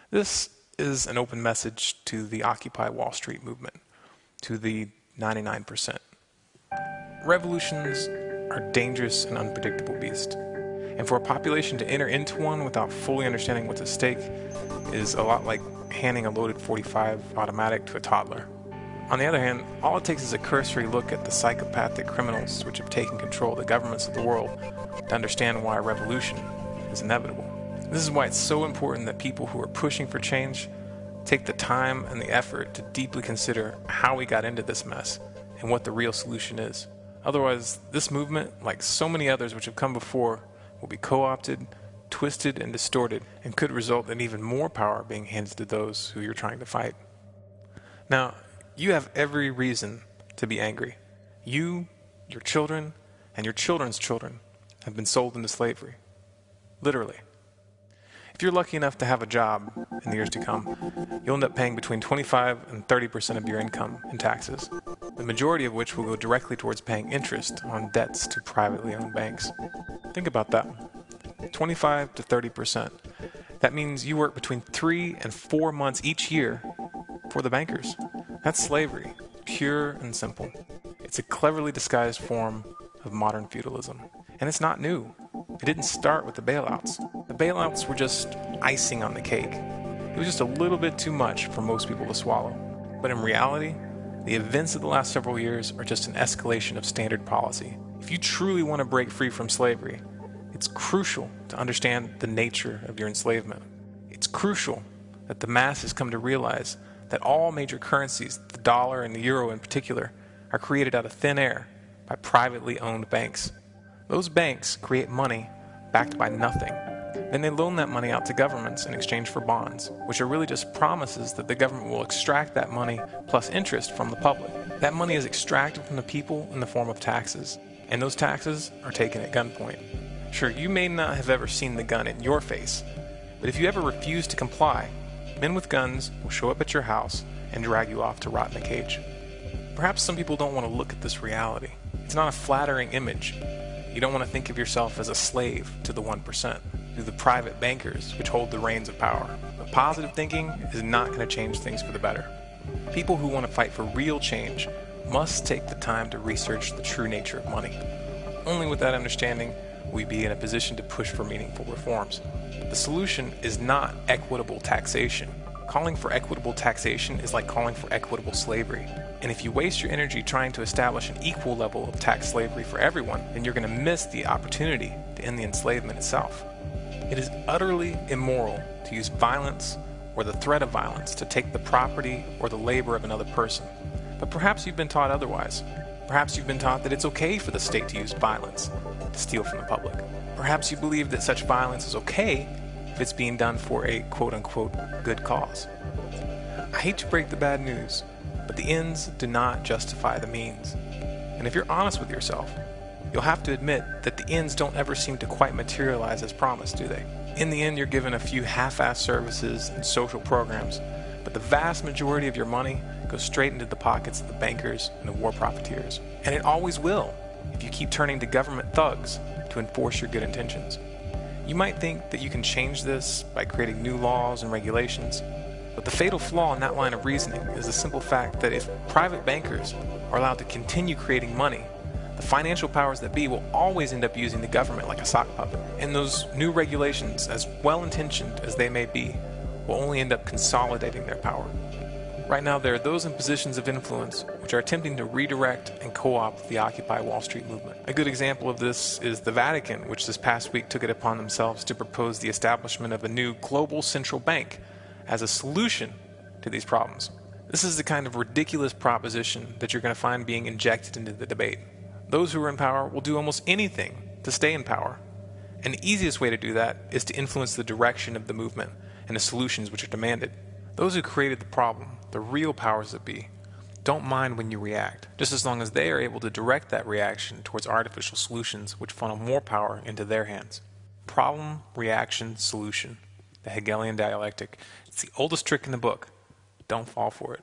This is an open message to the Occupy Wall Street movement, to the 99%. Revolutions are dangerous and unpredictable beasts, and for a population to enter into one without fully understanding what's at stake is a lot like handing a loaded .45 automatic to a toddler. On the other hand, all it takes is a cursory look at the psychopathic criminals which have taken control of the governments of the world to understand why a revolution is inevitable. This is why it's so important that people who are pushing for change take the time and the effort to deeply consider how we got into this mess and what the real solution is. Otherwise, this movement, like so many others which have come before, will be co-opted, twisted, and distorted, and could result in even more power being handed to those who you're trying to fight. Now, you have every reason to be angry. You, your children, and your children's children have been sold into slavery. Literally. If you're lucky enough to have a job in the years to come, you'll end up paying between 25 and 30% of your income in taxes, the majority of which will go directly towards paying interest on debts to privately owned banks. Think about that. 25 to 30%. That means you work between 3 and 4 months each year for the bankers. That's slavery, pure and simple. It's a cleverly disguised form of modern feudalism. And it's not new. It didn't start with the bailouts. The bailouts were just icing on the cake. It was just a little bit too much for most people to swallow. But in reality, the events of the last several years are just an escalation of standard policy. If you truly want to break free from slavery, it's crucial to understand the nature of your enslavement. It's crucial that the masses come to realize that all major currencies, the dollar and the euro in particular, are created out of thin air by privately owned banks. Those banks create money backed by nothing. Then they loan that money out to governments in exchange for bonds, which are really just promises that the government will extract that money plus interest from the public. That money is extracted from the people in the form of taxes, and those taxes are taken at gunpoint. Sure, you may not have ever seen the gun in your face, but if you ever refuse to comply, men with guns will show up at your house and drag you off to rot in a cage. Perhaps some people don't want to look at this reality. It's not a flattering image. You don't want to think of yourself as a slave to the 1%, to the private bankers which hold the reins of power. But positive thinking is not going to change things for the better. People who want to fight for real change must take the time to research the true nature of money. Only with that understanding will we be in a position to push for meaningful reforms. The solution is not equitable taxation. Calling for equitable taxation is like calling for equitable slavery. And if you waste your energy trying to establish an equal level of tax slavery for everyone, then you're going to miss the opportunity to end the enslavement itself. It is utterly immoral to use violence or the threat of violence to take the property or the labor of another person. But perhaps you've been taught otherwise. Perhaps you've been taught that it's okay for the state to use violence to steal from the public. Perhaps you believe that such violence is okay if it's being done for a quote-unquote good cause. I hate to break the bad news, but the ends do not justify the means. And if you're honest with yourself, you'll have to admit that the ends don't ever seem to quite materialize as promised, do they? In the end, you're given a few half-assed services and social programs, but the vast majority of your money goes straight into the pockets of the bankers and the war profiteers. And it always will, if you keep turning to government thugs to enforce your good intentions. You might think that you can change this by creating new laws and regulations, but the fatal flaw in that line of reasoning is the simple fact that if private bankers are allowed to continue creating money, the financial powers that be will always end up using the government like a sock puppet. And those new regulations, as well-intentioned as they may be, will only end up consolidating their power. Right now, there are those in positions of influence which are attempting to redirect and co-opt the Occupy Wall Street movement. A good example of this is the Vatican, which this past week took it upon themselves to propose the establishment of a new global central bank as a solution to these problems. This is the kind of ridiculous proposition that you're going to find being injected into the debate. Those who are in power will do almost anything to stay in power. And the easiest way to do that is to influence the direction of the movement and the solutions which are demanded. Those who created the problem, the real powers that be, don't mind when you react, just as long as they are able to direct that reaction towards artificial solutions which funnel more power into their hands. Problem, reaction, solution. The Hegelian dialectic. It's the oldest trick in the book. Don't fall for it.